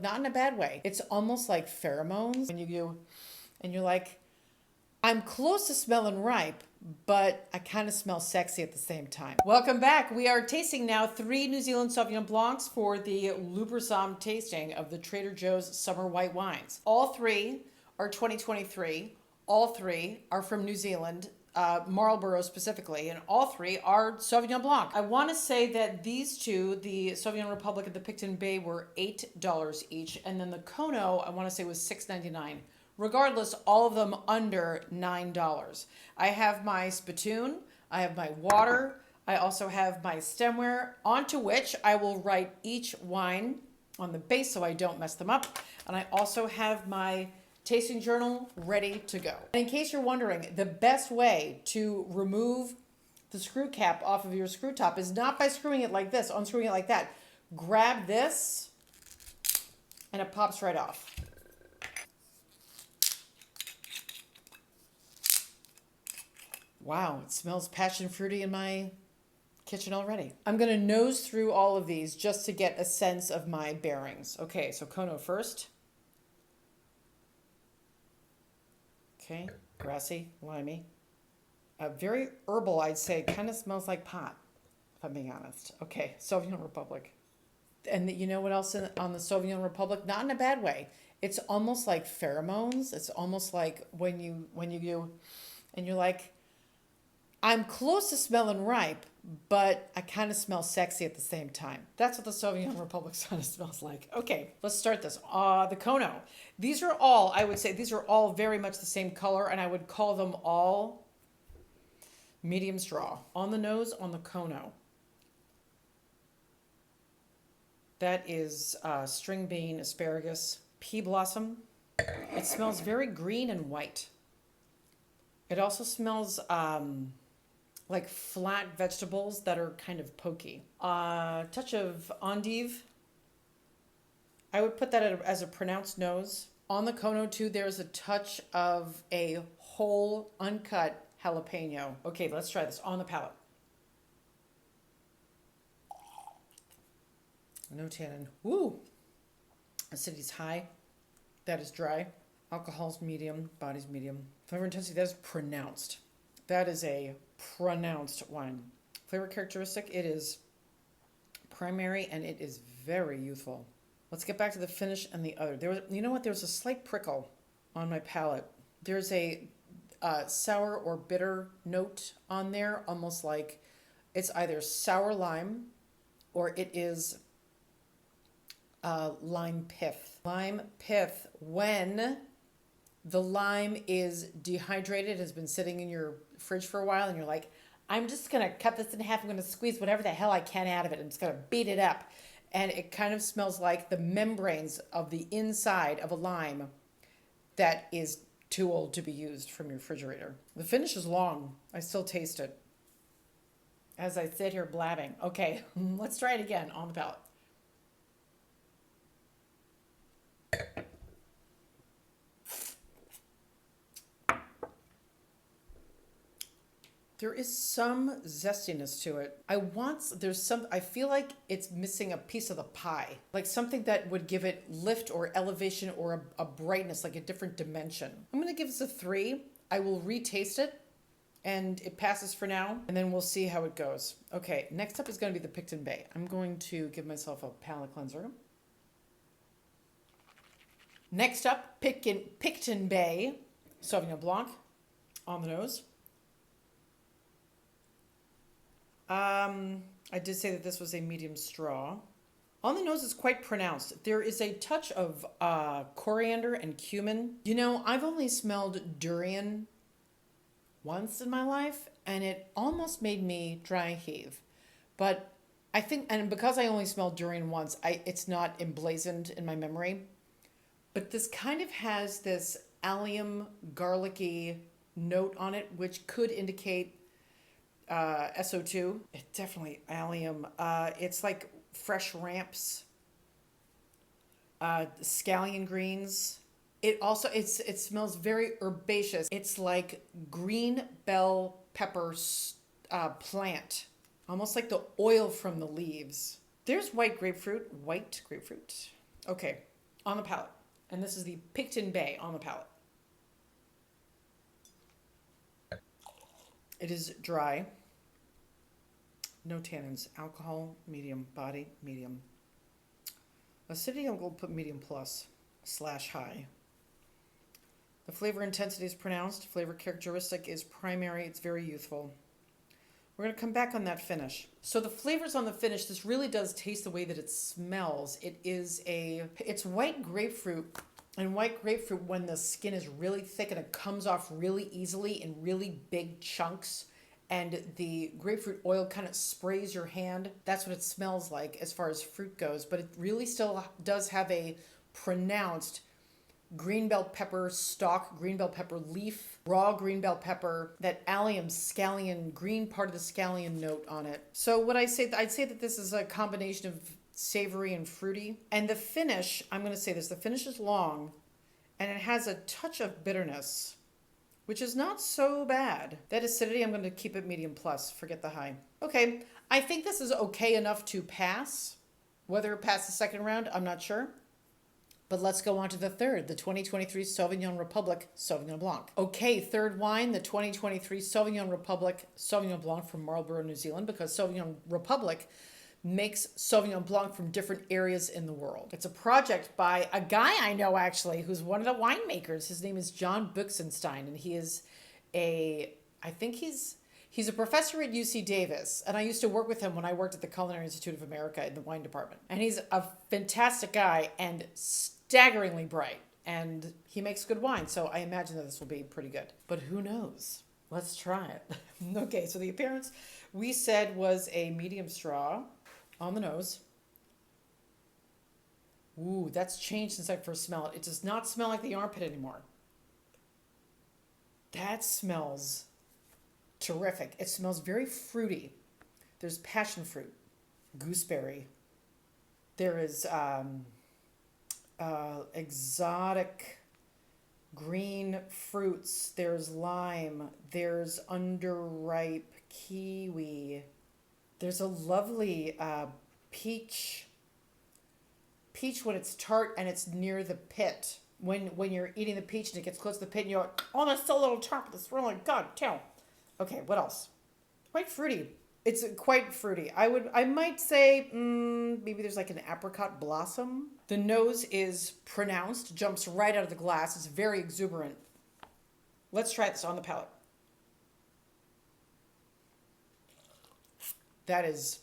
Not in a bad way. It's almost like pheromones when you go and you're like, I'm close to smelling ripe, but I kind of smell sexy at the same time. Welcome back. We are tasting now 3 New Zealand Sauvignon Blancs for the Loopersomm tasting of the Trader Joe's Summer White Wines. All 3 are 2023. All 3 are from New Zealand, Marlborough specifically, and all 3 are Sauvignon Blanc. I want to say that these 2, the Sauvignon Republic and the Picton Bay, were $8 each, and then the Kono, I want to say, was $6.99. Regardless, all of them under $9. I have my spittoon, I have my water, I also have my stemware, onto which I will write each wine on the base so I don't mess them up. And I also have my tasting journal ready to go. And in case you're wondering, the best way to remove the screw cap off of your screw top is not by screwing it like this, unscrewing it like that. Grab this and it pops right off. Wow, it smells passion fruity in my kitchen already. I'm gonna nose through all of these just to get a sense of my bearings. Okay, so Kono first. Okay, grassy, limey. Very herbal, I'd say. Kind of smells like pot, if I'm being honest. Okay, Sauvignon Republic. And you know what else on the Sauvignon Republic? Not in a bad way. It's almost like pheromones. It's almost like when you go and you're like, I'm close to smelling ripe, but I kind of smell sexy at the same time. That's what the Sauvignon Republic kind of smells like. Okay, let's start this. The Kono. These are all, I would say, these are all very much the same color, and I would call them all medium straw. On the nose, on the Kono. That is string bean, asparagus, pea blossom. It smells very green and white. It also smells like flat vegetables that are kind of pokey. Touch of endive. I would put that as a pronounced nose. On the Kono too, there's a touch of a whole uncut jalapeno. Okay, let's try this on the palate. No tannin. Woo! Acidity's high. That is dry. Alcohol's medium. Body's medium. Flavor intensity, that is pronounced. That is a pronounced wine. Flavor characteristic, it is primary and it is very youthful. Let's get back to the finish and the other. You know what? There was a slight prickle on my palate. There's a sour or bitter note on there, almost like it's either sour lime or it is lime pith. Lime pith, when the lime is dehydrated, has been sitting in your fridge for a while, and you're like, I'm just going to cut this in half. I'm going to squeeze whatever the hell I can out of it. I'm just going to beat it up. And it kind of smells like the membranes of the inside of a lime that is too old to be used from your refrigerator. The finish is long. I still taste it as I sit here blabbing. Okay, let's try it again on the palate. There is some zestiness to it. I feel like it's missing a piece of the pie. Like something that would give it lift or elevation or a brightness, like a different dimension. I'm gonna give this a 3. I will retaste it and it passes for now, and then we'll see how it goes. Okay, next up is gonna be the Picton Bay. I'm going to give myself a palate cleanser. Next up, Picton Bay, Sauvignon Blanc, on the nose. I did say that this was a medium straw. On the nose, it's quite pronounced. There is a touch of coriander and cumin. You know, I've only smelled durian once in my life, and it almost made me dry heave. But I think, and because I only smelled durian once, it's not emblazoned in my memory. But this kind of has this allium garlicky note on it, which could indicate SO2. It's definitely allium. It's like fresh ramps, scallion greens. It smells very herbaceous. It's like green bell pepper plant, almost like the oil from the leaves. There's white grapefruit. Okay, on the palate. And this is the Picton Bay on the palate. It is dry. No tannins. Alcohol, medium. Body, medium. Acidity, I'm going to put medium plus / high. The flavor intensity is pronounced. Flavor characteristic is primary. It's very youthful. We're going to come back on that finish. So the flavors on the finish, this really does taste the way that it smells. It's white grapefruit. And white grapefruit, when the skin is really thick and it comes off really easily in really big chunks, and the grapefruit oil kind of sprays your hand, that's what it smells like as far as fruit goes. But it really still does have a pronounced green bell pepper stalk, green bell pepper leaf, raw green bell pepper, that allium scallion, green part of the scallion note on it. So I'd say that this is a combination of savory and fruity. And the finish, I'm going to say this, the finish is long and it has a touch of bitterness, which is not so bad. That acidity, I'm going to keep it medium plus, forget the high. Okay, I think this is okay enough to pass. Whether it passes the second round, I'm not sure. But let's go on to the third, the 2023 Sauvignon Republic Sauvignon Blanc. Okay, third wine, the 2023 Sauvignon Republic Sauvignon Blanc from Marlborough, New Zealand, because Sauvignon Republic makes Sauvignon Blanc from different areas in the world. It's a project by a guy I know actually, who's one of the winemakers. His name is John Buchsenstein, and he is he's a professor at UC Davis, and I used to work with him when I worked at the Culinary Institute of America in the wine department. And he's a fantastic guy and staggeringly bright, and he makes good wine, so I imagine that this will be pretty good. But who knows? Let's try it. Okay, so the appearance we said was a medium straw on the nose. Ooh, that's changed since I first smelled it. It does not smell like the armpit anymore. That smells terrific. It smells very fruity. There's passion fruit, gooseberry. There is exotic green fruits. There's lime. There's underripe kiwi. There's a lovely peach when it's tart and it's near the pit. When you're eating the peach and it gets close to the pit and you're like, oh, that's still a little tart, but it's really good too. Okay, what else? Quite fruity. It's quite fruity. I might say maybe there's like an apricot blossom. The nose is pronounced, jumps right out of the glass. It's very exuberant. Let's try this on the palate. That is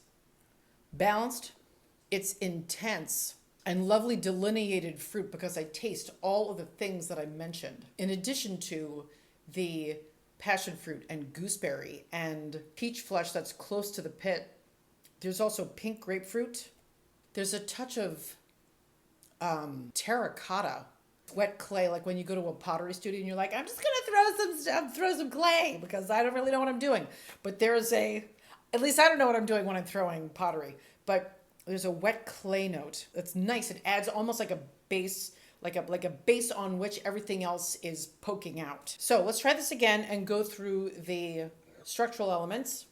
balanced. It's intense and lovely delineated fruit because I taste all of the things that I mentioned. In addition to the passion fruit and gooseberry and peach flesh that's close to the pit. There's also pink grapefruit. There's a touch of terracotta, wet clay, like when you go to a pottery studio and you're like, I'm just gonna throw some clay because I don't really know what I'm doing. But at least I don't know what I'm doing when I'm throwing pottery. But there's a wet clay note that's nice. It adds almost like a base, like a base on which everything else is poking out. So let's try this again and go through the structural elements.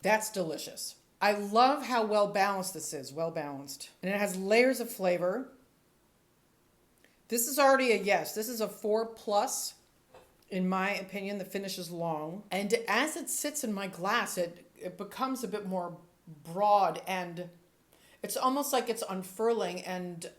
That's delicious. I love how well balanced this is, well balanced. And it has layers of flavor. This is already a yes. This is a 4+. In my opinion, the finish is long. And as it sits in my glass, it becomes a bit more broad, and it's almost like it's unfurling and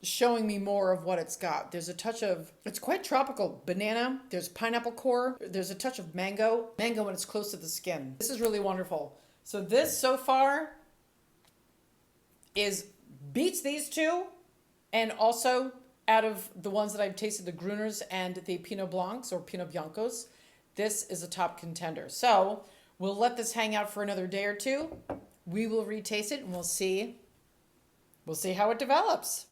showing me more of what it's got. There's a touch of, it's quite tropical. Banana, there's pineapple core, there's a touch of mango when it's close to the skin. This is really wonderful. So this so far beats these two, and also out of the ones that I've tasted, the Gruners and the Pinot Blancs or Pinot Biancos, this is a top contender. So we'll let this hang out for another day or two. We will retaste it and we'll see how it develops.